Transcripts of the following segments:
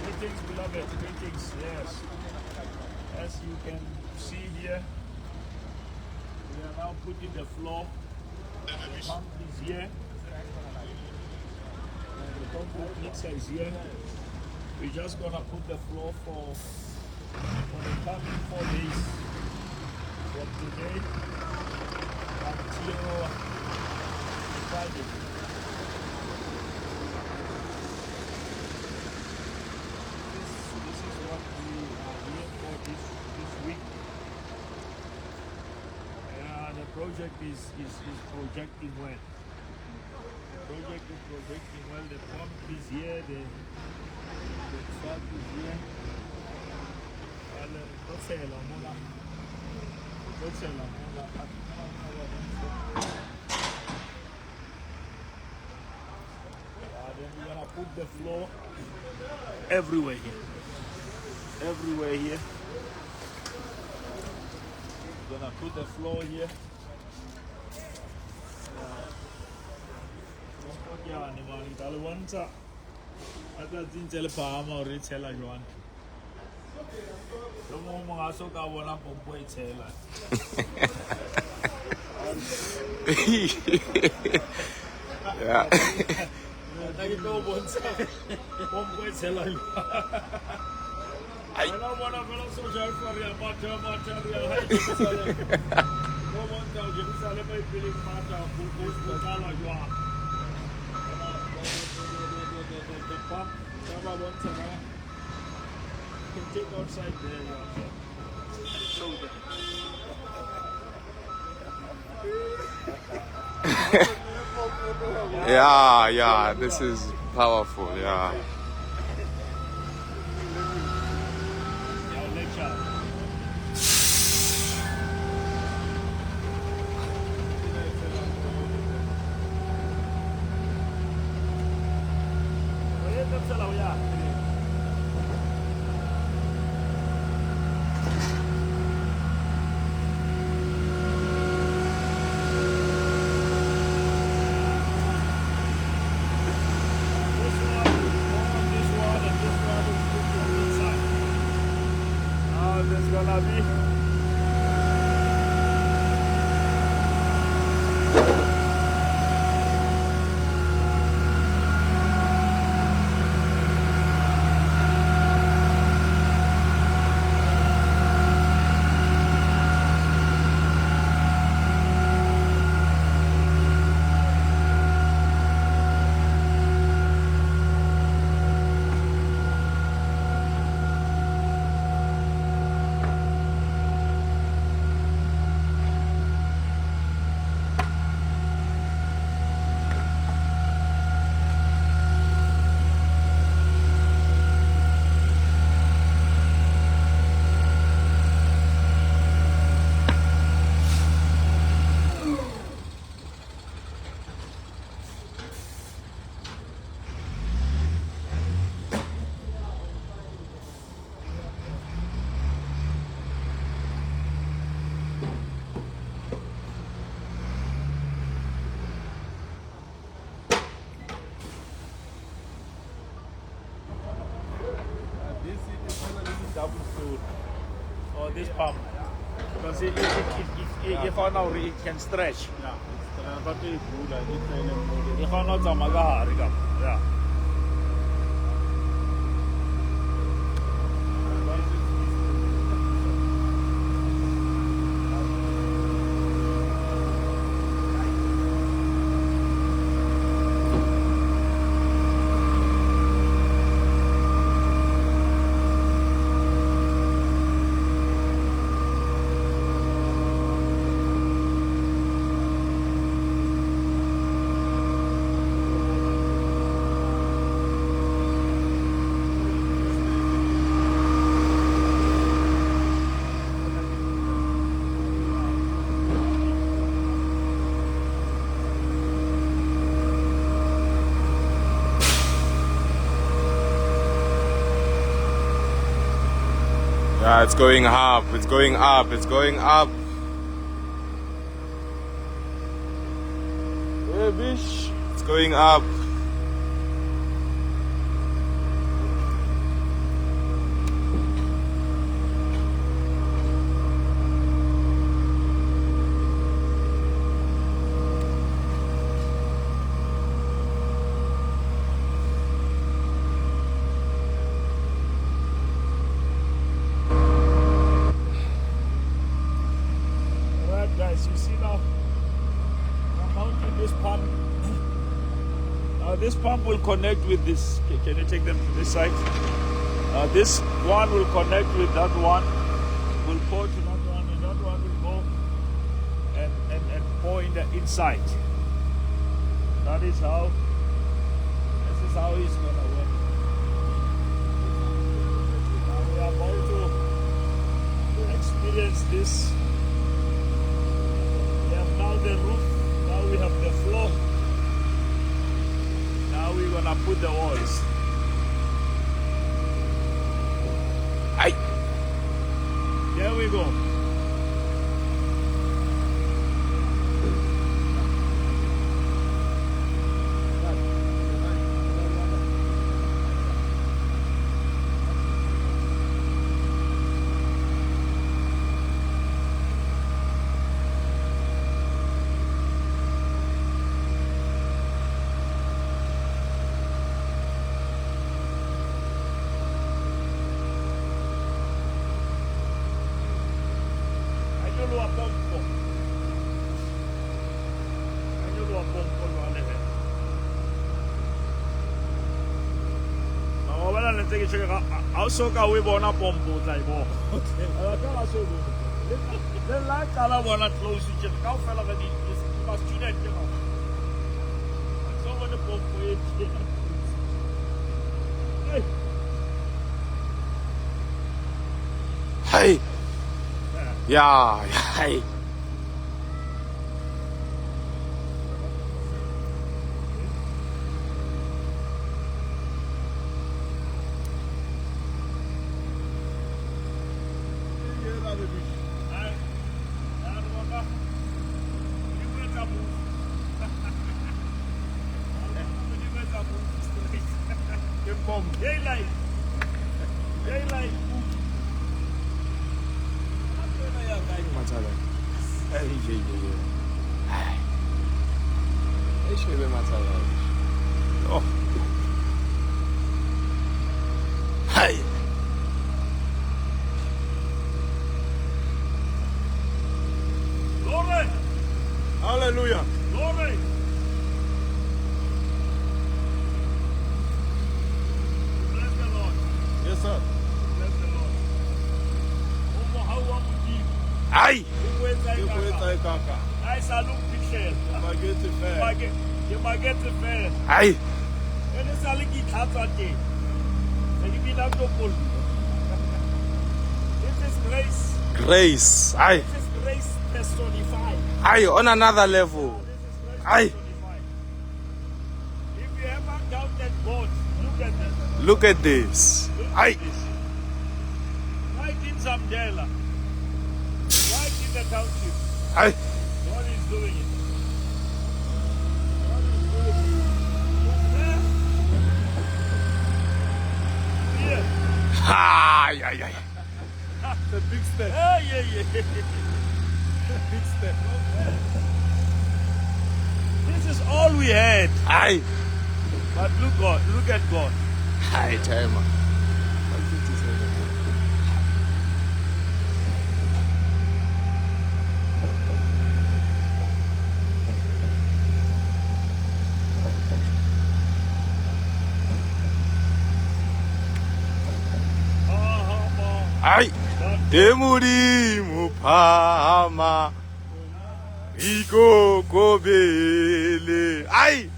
Greetings, beloved. Greetings. Yes. As you can see here, we are now putting the floor. The pump is here. And the concrete mixer is here. We're just gonna put the floor for the coming 4 days. From today until Friday. This is what we are here for this week. The project is projecting well. The project is projecting well. The pump is here. The truck is here. Then we're gonna put the floor everywhere here. Everywhere here. We're gonna put the floor here. Yeah. The pump, you can take outside there. Show them. Yeah, this is powerful, yeah. There's gonna be double foot or this pump because if I know it can stretch. Yeah, but it's good. If I know yeah. Yeah, it's going up, it's going up, it's going up. Hey, bish. going up. Alright guys, you see now, I'm mounting this pump. This pump will connect with this. Can you take them to this side? This one will connect with that one, will pour to that one, and that one will go and pour in the inside. That is how, this is how it's gonna work. Now we are about to experience this. We have now the roof, now we have the floor. Now we're gonna put the oils. Aye. There we go. Soka we bona pompo tla ibo ka so le la kala bona close ke ka fela ga di ba student ke no so bona pompo e Hey. Yeah, hey. Oh. Hey. Glory. Hallelujah. Glory. Bless the Lord. Yes, sir. Bless the Lord. Omo hawa muji. Aye. Ukweta kaka. I salute picture. Spaghetti fair. You might get the fair. Aye. And it's a little Tatsate. And you mean to pull. This is grace. Grace. Aye. This is grace personified. Aye, on another level. This is grace Aye. personified. If you ever doubted God, look at this. Look at this. Look at Aye. this. Right in Zamdela. Right in the township. Aye. God is doing it. Aye, aye, aye. The big step. Yeah. Big step. This is all we had. Aye. But look at God. Aye, timer. Aye. Demuri mupama. Iko kobele. Aye.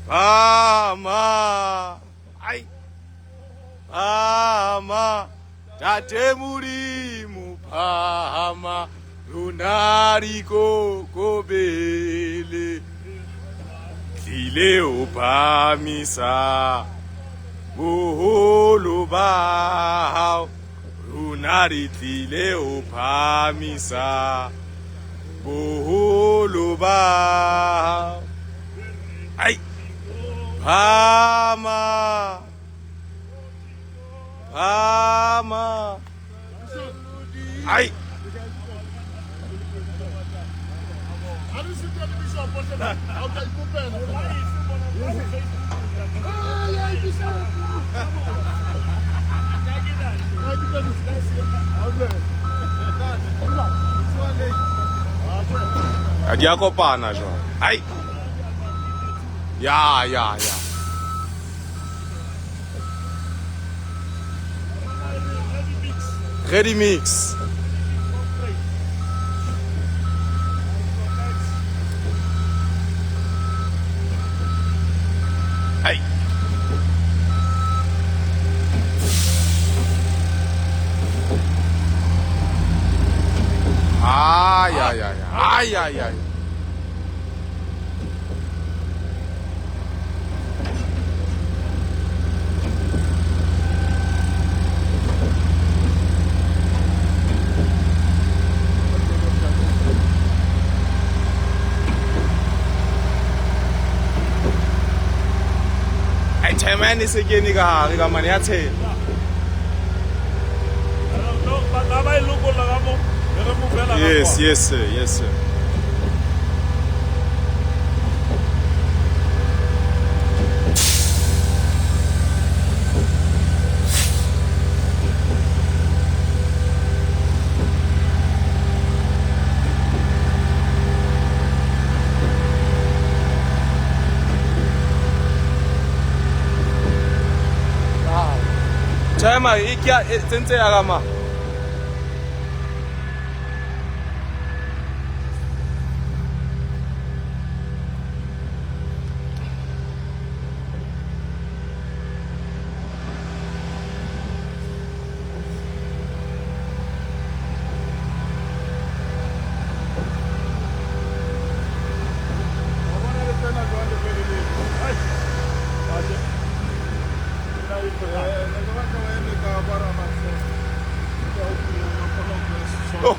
Mama. Aye. Mama. Tatemuri mupama. Lunariko kobele. Kile upamisa. Boholo bao Runari tile upamisa Boholo bao Ay! Pama! Pama! Ay! Di ako pana siya. Ay! Yeah. Ready mix. Ay! Ay. Ay, Germany Sekete ka hari ka man ya tshela. Yes, sir. Chama, ikia tsentse ya kama. Oh.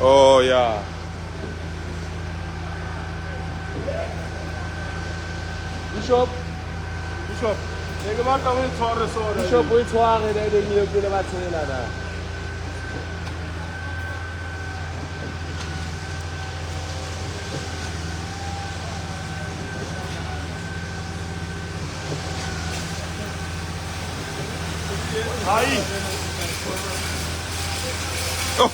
Oh yeah. Bishop, we tshware le dingwe pele ba tshela na. Hi. Oh.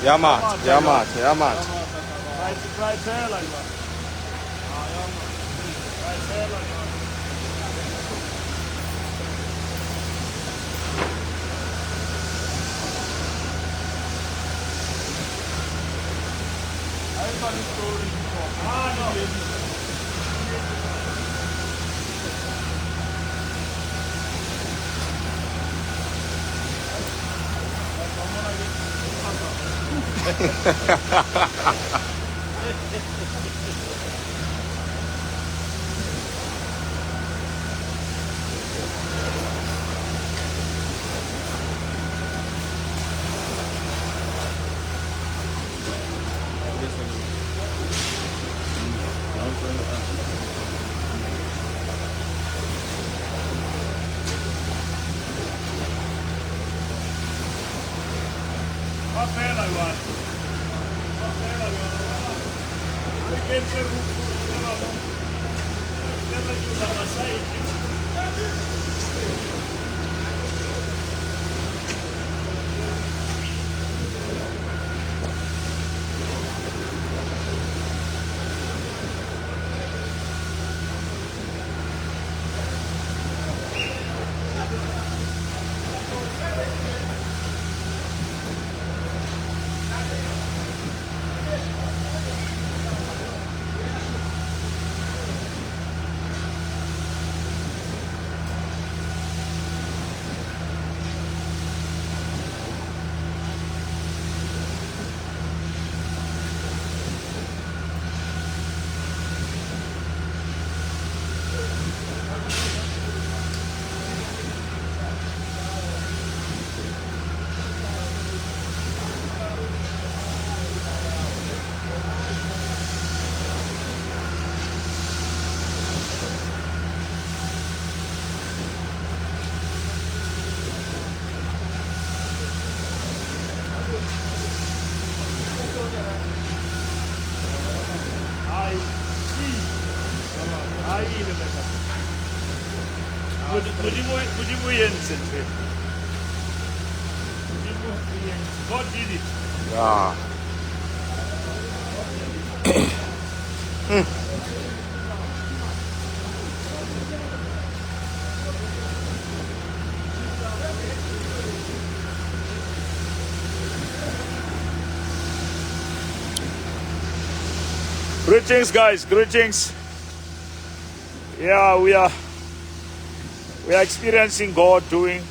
Yamat. Right there, like that. Modimo yentse nje. Modimo yentse. God did it. Yeah. Greetings, guys. Greetings. Yeah, we are experiencing God doing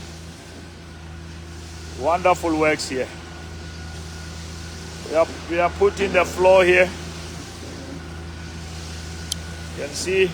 wonderful works here. We are putting the floor here. You can see.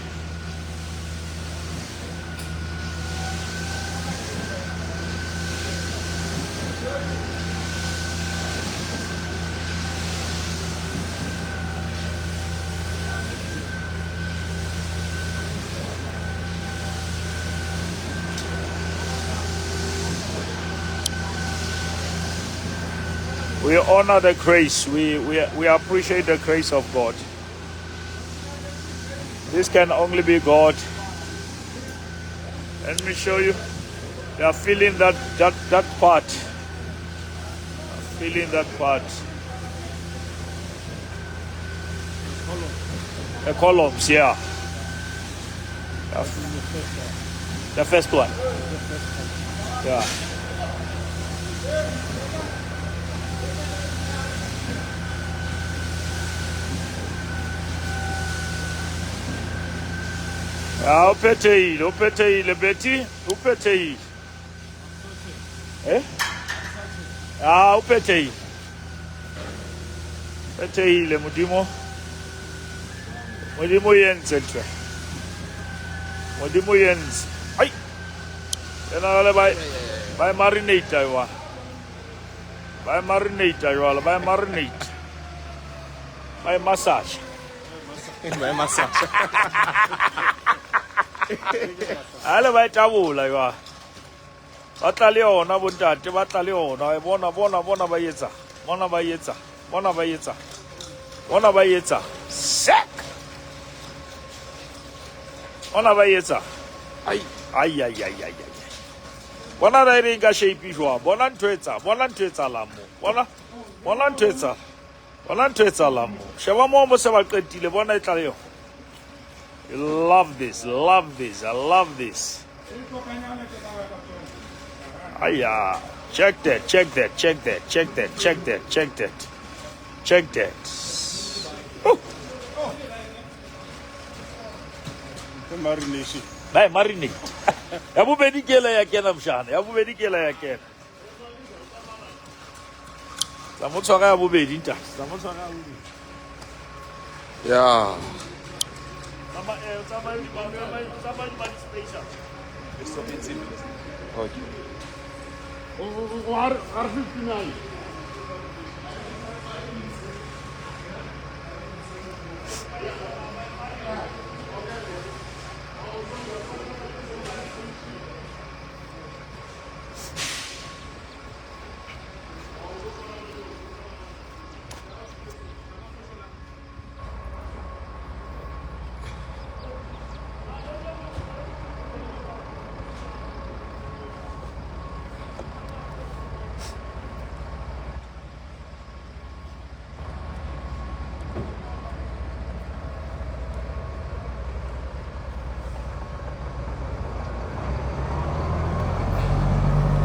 We honor the grace. We appreciate the grace of God. This can only be God. Let me show you. They are feeling that part. Feeling that part. The columns, yeah. The first one. Yeah. Upethile, Betty, upethile. Eh? Upethile. Upethile, Modimo. Modimo yentse nje. Modimo yentse. Ai. Yena by marinate aywa. By marinate aywa, by marinate. By massage. By massage. Ale ba tabula ywa. Ba tla le yona bontate, ba tla le yona. Bona ba yetsa. Bona ba yetsa. Bona ba yetsa. Bona ba yetsa. Sek. Bona ba yetsa. Ai. Bona ra re nka shape jwa. Bona ntwetsa la mo. Bona ntwetsa. Bona ntwetsa la mo. Sheba mo se ba qetile bona e tla le yona. I love this. I love this. Aya. Check that. Oh. Marination. Bye, marinate. Ya bobedi ke la ya kena mshana. Ya bobedi ke la ya kena. Sa mo tshwara ya bobedi nta. Sa mo tshwara ya bobedi. Yeah. Okay.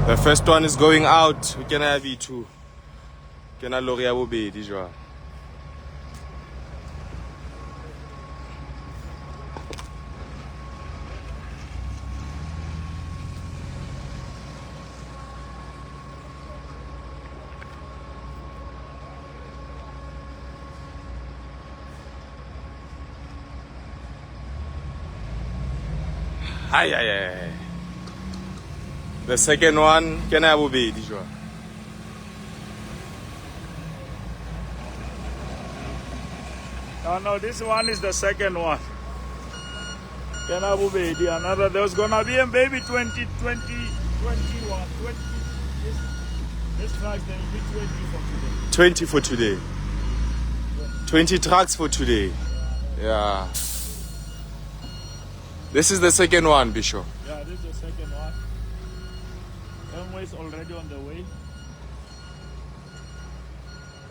The first one is going out. We can have it too. Can I lori ya bobedi jwa. Ay. The second one, can I have bobedi jwa. No, this one is the second one. Can I have bobedi? Another. There's gonna be a baby 21. 20. This truck there will be 20 for today. 20 for today. 20 trucks for today. Yeah. This is the second one, Bishop. Yeah, this is the second one. Emma is already on the way.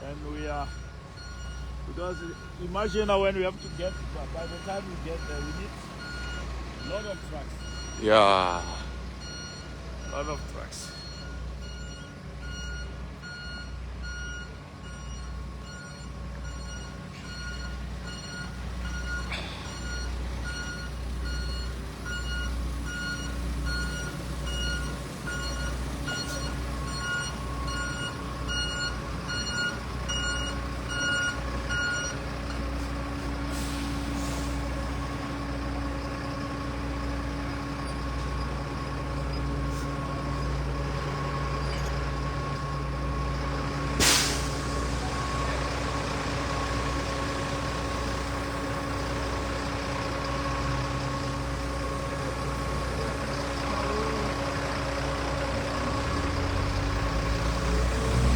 And we are, because imagine now when we have to get, by the time we get there, we need a lot of trucks. Yeah. A lot of trucks.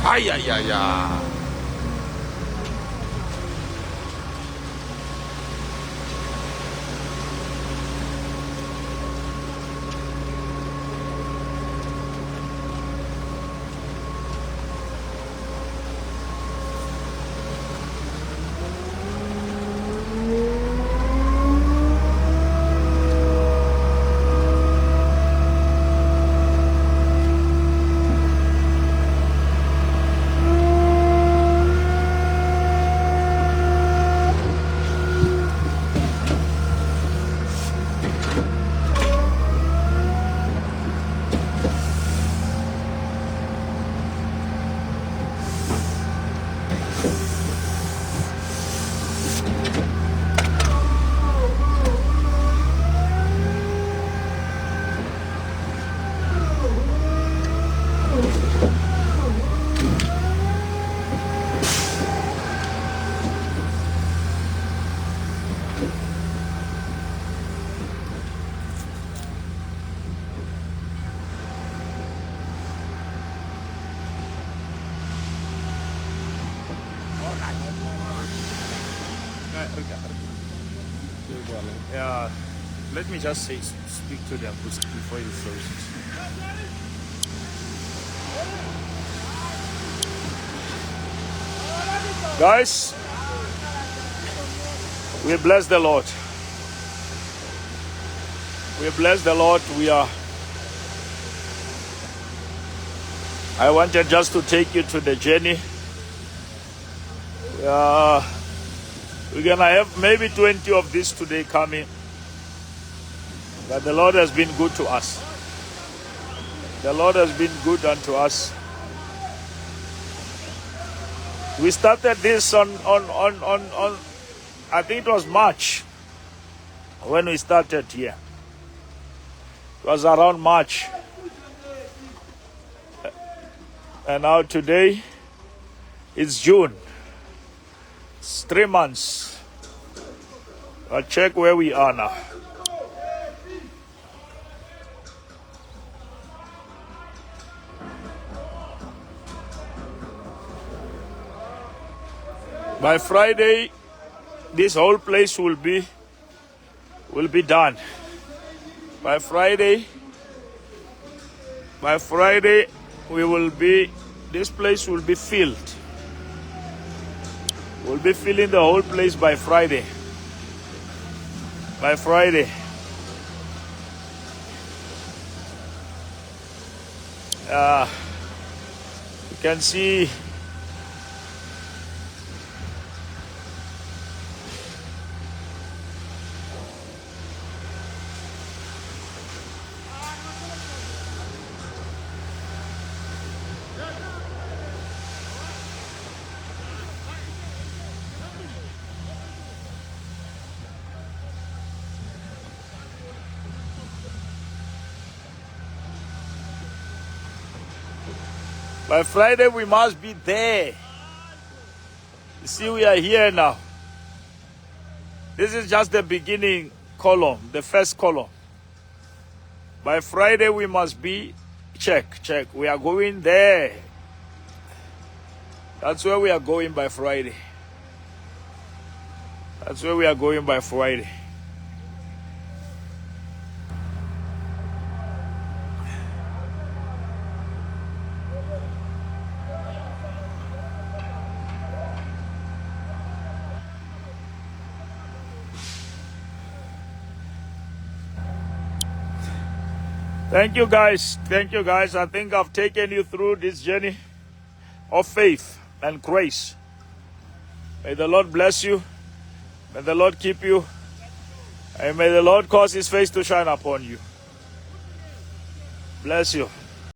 Ay, ay, ay, ay. Yeah, let me just say, speak to them before you close it. Guys, we bless the Lord. We bless the Lord. I wanted just to take you to the journey. We're gonna have maybe 20 of this today coming. But the Lord has been good to us. The Lord has been good unto us. We started this on I think it was March when we started here. It was around March. And now today it's June. It's 3 months. I'll check where we are now. By Friday, this whole place will be done. By Friday, this place will be filled. We'll be filling the whole place by Friday. By Friday. You can see by Friday we must be there. You see, we are here now. This is just the beginning column, the first column. By Friday we must be, check. We are going there. That's where we are going by Friday. That's where we are going by Friday. Thank you guys. Thank you guys. I think I've taken you through this journey of faith and grace. May the Lord bless you. May the Lord keep you. And may the Lord cause his face to shine upon you. Bless you.